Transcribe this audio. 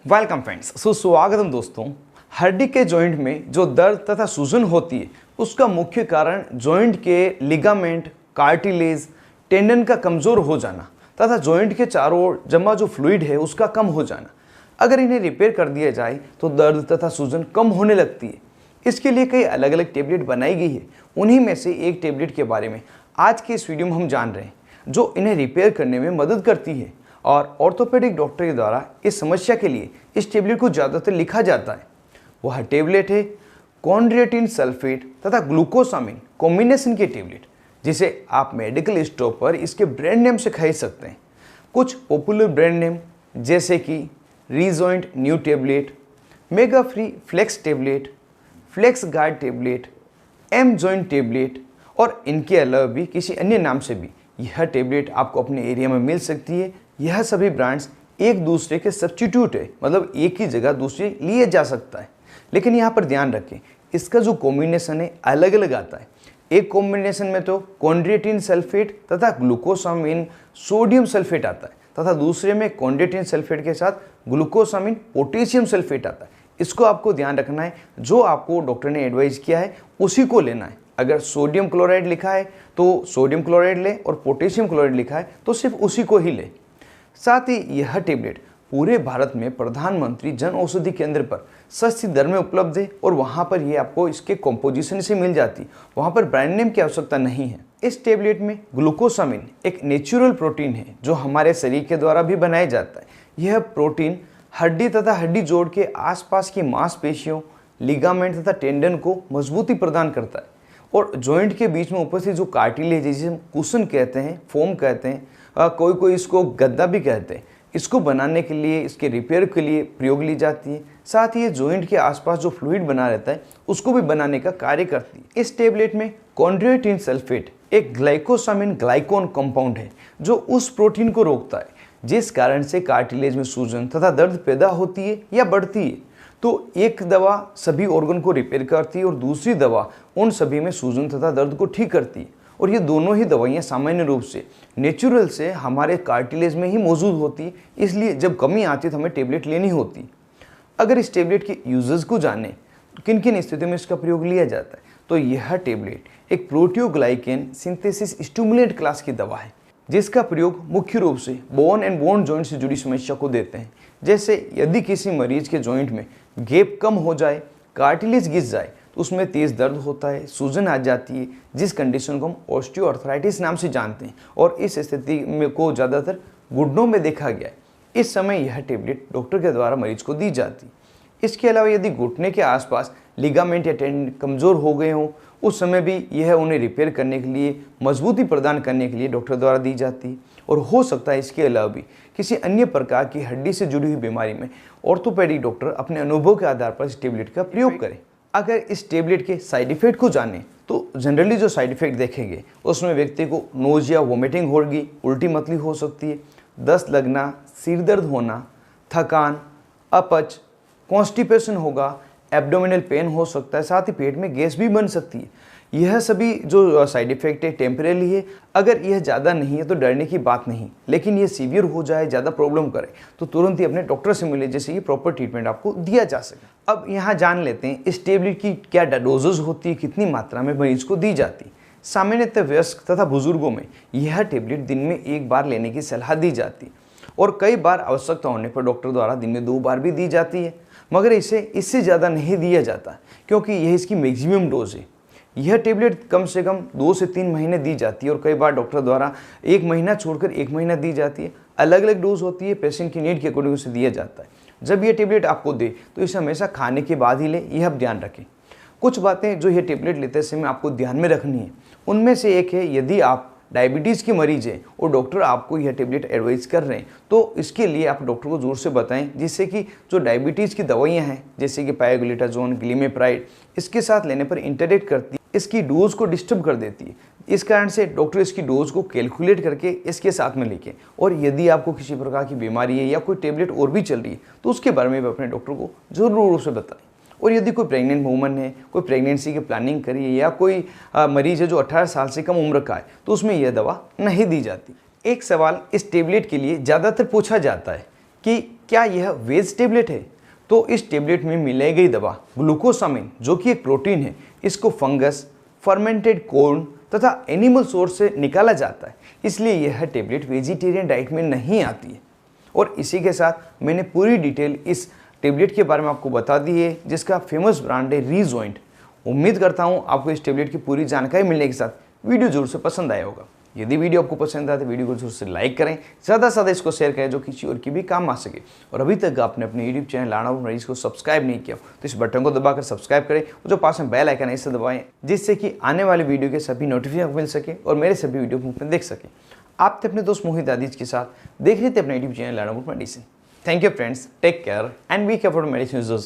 Welcome friends, सुस्वागतम दोस्तों। हड्डी के जॉइंट में जो दर्द तथा सूजन होती है उसका मुख्य कारण जॉइंट के लिगामेंट, कार्टिलेज, टेंडन का कमज़ोर हो जाना तथा जॉइंट के चारों ओर जमा जो फ्लूइड है उसका कम हो जाना। अगर इन्हें रिपेयर कर दिया जाए तो दर्द तथा सूजन कम होने लगती है। इसके लिए कई अलग अलग टेबलेट बनाई गई है। उन्हीं में से एक टेबलेट के बारे में आज के इस वीडियो में हम जान रहे हैं जो इन्हें रिपेयर करने में मदद करती है और ऑर्थोपेडिक डॉक्टर के द्वारा इस समस्या के लिए इस टेबलेट को ज़्यादातर लिखा जाता है। वह टेबलेट है कॉन्ड्रिएटिन सल्फेट तथा ग्लूकोसामिन कॉम्बिनेशन की टेबलेट, जिसे आप मेडिकल स्टोर पर इसके ब्रांड नेम से खरीद सकते हैं। कुछ पॉपुलर ब्रांड नेम जैसे कि Rejoint new tablet, Mega Free Flex tablet, Flex Guard tablet, M Joint tablet और इनके अलावा भी किसी अन्य नाम से भी यह टेबलेट आपको अपने एरिया में मिल सकती है। यह सभी ब्रांड्स एक दूसरे के सब्स्टिट्यूट है, मतलब एक ही जगह दूसरे लिए जा सकता है। लेकिन यहाँ पर ध्यान रखें, इसका जो कॉम्बिनेशन है अलग अलग आता है। एक कॉम्बिनेशन में तो कॉन्ड्रिएटिन सल्फेट तथा ग्लूकोसामिन सोडियम सल्फेट आता है तथा दूसरे में कॉन्ड्रिएटिन सल्फेट के साथ ग्लूकोसामिन पोटेशियम सल्फेट आता है। इसको आपको ध्यान रखना है, जो आपको डॉक्टर ने एडवाइस किया है उसी को लेना है। अगर सोडियम क्लोराइड लिखा है तो सोडियम क्लोराइड ले और पोटेशियम क्लोराइड लिखा है तो सिर्फ उसी को ही ले। साथ ही यह टेबलेट पूरे भारत में प्रधानमंत्री जन औषधि केंद्र पर सस्ती दर में उपलब्ध है और वहाँ पर ये आपको इसके कॉम्पोजिशन से मिल जाती, वहाँ पर ब्रांड नेम की आवश्यकता नहीं है। इस टेबलेट में ग्लूकोसामिन एक नेचुरल प्रोटीन है जो हमारे शरीर के द्वारा भी बनाया जाता है। यह प्रोटीन हड्डी तथा हड्डी जोड़ के आसपास की मांसपेशियों, लिगामेंट तथा टेंडन को मजबूती प्रदान करता है और जॉइंट के बीच में उपस्थित जो कार्टिलेज जिसे हम कुशन कहते हैं, फोम कहते हैं, कोई इसको गद्दा भी कहते हैं, इसको बनाने के लिए, इसके रिपेयर के लिए प्रयोग ली जाती है। साथ ही ये जॉइंट के आसपास जो फ्लूइड बना रहता है उसको भी बनाने का कार्य करती है। इस टेबलेट में कॉन्ड्रिएटिन सल्फेट एक ग्लाइकोसामिन ग्लाइकोन कंपाउंड है जो उस प्रोटीन को रोकता है जिस कारण से कार्टिलेज में सूजन तथा दर्द पैदा होती है या बढ़ती है। तो एक दवा सभी ऑर्गन को रिपेयर करती है और दूसरी दवा उन सभी में सूजन तथा दर्द को ठीक करती है। और ये दोनों ही दवाइयाँ सामान्य रूप से नेचुरल से हमारे कार्टिलेज में ही मौजूद होती है, इसलिए जब कमी आती है तो हमें टेबलेट लेनी होती। अगर इस टेबलेट के यूजेस को जाने किन किन स्थितियों में इसका प्रयोग लिया जाता है तो यह टेबलेट एक प्रोटियोग्लाइकेन सिंथेसिस स्टिमुलेंट क्लास की दवा है जिसका प्रयोग मुख्य रूप से बोन एंड बोन जॉइंट से जुड़ी समस्या को देते हैं। जैसे यदि किसी मरीज के जॉइंट में गैप कम हो जाए, कार्टिलेज घिस जाए तो उसमें तेज़ दर्द होता है, सूजन आ जाती है, जिस कंडीशन को हम ऑस्टियोआर्थराइटिस नाम से जानते हैं और इस स्थिति में को ज़्यादातर घुटनों में देखा गया है। इस समय यह टेबलेट डॉक्टर के द्वारा मरीज को दी जाती। इसके अलावा यदि घुटने के आसपास लिगामेंट या टेंडन कमज़ोर हो गए हों उस समय भी यह उन्हें रिपेयर करने के लिए, मजबूती प्रदान करने के लिए डॉक्टर द्वारा दी जाती। और हो सकता है इसके अलावा भी किसी अन्य प्रकार की हड्डी से जुड़ी हुई बीमारी में ऑर्थोपेडिक डॉक्टर अपने अनुभव के आधार पर इस टेबलेट का प्रयोग करें। अगर इस टेबलेट के साइड इफ़ेक्ट को जाने तो जनरली जो साइड इफ़ेक्ट देखेंगे उसमें व्यक्ति को नोजिया, वोमिटिंग होगी, उल्टी मतली हो सकती है, दस्त लगना, सिर दर्द होना, थकान, अपच, कॉन्स्टिपेशन होगा, एब्डोमिनल पेन हो सकता है, साथ ही पेट में गैस भी बन सकती है। यह सभी जो साइड इफ़ेक्ट है टेम्परेरी है। अगर यह ज़्यादा नहीं है तो डरने की बात नहीं, लेकिन ये सीवियर हो जाए, ज़्यादा प्रॉब्लम करे तो तुरंत ही अपने डॉक्टर से मिले जिससे ये प्रॉपर ट्रीटमेंट आपको दिया जा सके। अब यहाँ जान लेते हैं इस टेबलेट की क्या डोजेज होती है, कितनी मात्रा में मरीज को दी जाती है। सामान्यतः वयस्क तथा बुजुर्गों में यह टेबलेट दिन में एक बार लेने की सलाह दी जाती है और कई बार आवश्यकता होने पर डॉक्टर द्वारा दिन में 2 बार भी दी जाती है, मगर इससे ज़्यादा नहीं दिया जाता क्योंकि यह इसकी मैक्सिमम डोज है। यह टेबलेट कम से कम 2 से 3 महीने दी जाती है और कई बार डॉक्टर द्वारा 1 महीना छोड़कर 1 महीना दी जाती है। अलग अलग डोज होती है, पेशेंट की नीड के अकॉर्डिंग उसे दिया जाता है। जब यह टेबलेट आपको दे तो इसे हमेशा खाने के बाद ही ले, यह आप ध्यान रखें। कुछ बातें जो यह टेबलेट लेते समय आपको ध्यान में रखनी है, उनमें से एक है यदि आप डायबिटीज़ के मरीज हैं और डॉक्टर आपको यह टेबलेट एडवाइस कर रहे हैं तो इसके लिए आप डॉक्टर को ज़ोर से बताएं, जिससे कि जो डायबिटीज़ की दवाइयाँ हैं जैसे कि पायोग्लिटाजोन, ग्लिमेप्राइड, इसके साथ लेने पर इंटरेक्ट करती है, इसकी डोज को डिस्टर्ब कर देती है। इस कारण से डॉक्टर इसकी डोज को कैलकुलेट करके इसके साथ में लिखें। और यदि आपको किसी प्रकार की बीमारी है या कोई टेबलेट और भी चल रही है तो उसके बारे में भी अपने डॉक्टर को ज़रूर से बताएं। और यदि कोई प्रेग्नेंट वूमन है, कोई प्रेगनेंसी की प्लानिंग करी है या कोई मरीज है जो 18 साल से कम उम्र का है तो उसमें यह दवा नहीं दी जाती। एक सवाल इस टेबलेट के लिए ज़्यादातर पूछा जाता है कि क्या यह वेज टेबलेट है, तो इस टेबलेट में मिलाई गई दवा ग्लूकोसामिन जो कि एक प्रोटीन है, इसको फंगस, फर्मेंटेड कॉर्न तथा एनिमल सोर्स से निकाला जाता है, इसलिए यह टेबलेट वेजिटेरियन डाइट में नहीं आती है। और इसी के साथ मैंने पूरी डिटेल इस टेबलेट के बारे में आपको बता दी है, जिसका फेमस ब्रांड है रीजॉइंट। उम्मीद करता हूँ आपको इस टेबलेट की पूरी जानकारी मिलने के साथ वीडियो जरूर से पसंद आया होगा। यदि वीडियो आपको पसंद आए तो वीडियो को जरूर से लाइक करें, ज़्यादा से ज़्यादा इसको शेयर करें जो किसी और की भी काम आ सके। और अभी तक आपने अपने यूट्यूब चैनल लाना मरीज को सब्सक्राइब नहीं किया तो इस बटन को दबाकर सब्सक्राइब करें और जो पास में बेल आइकन है इसे दबाएं, जिससे कि आने वाले वीडियो के सभी नोटिफिकेशन मिल सके और मेरे सभी वीडियो मुफ्त में देख सकें। आप थे अपने दोस्त मोहित आदिज के साथ देख रहे थे अपने यूट्यूब चैनल लाना medicine. Thank you friends, take care and be careful medicine users.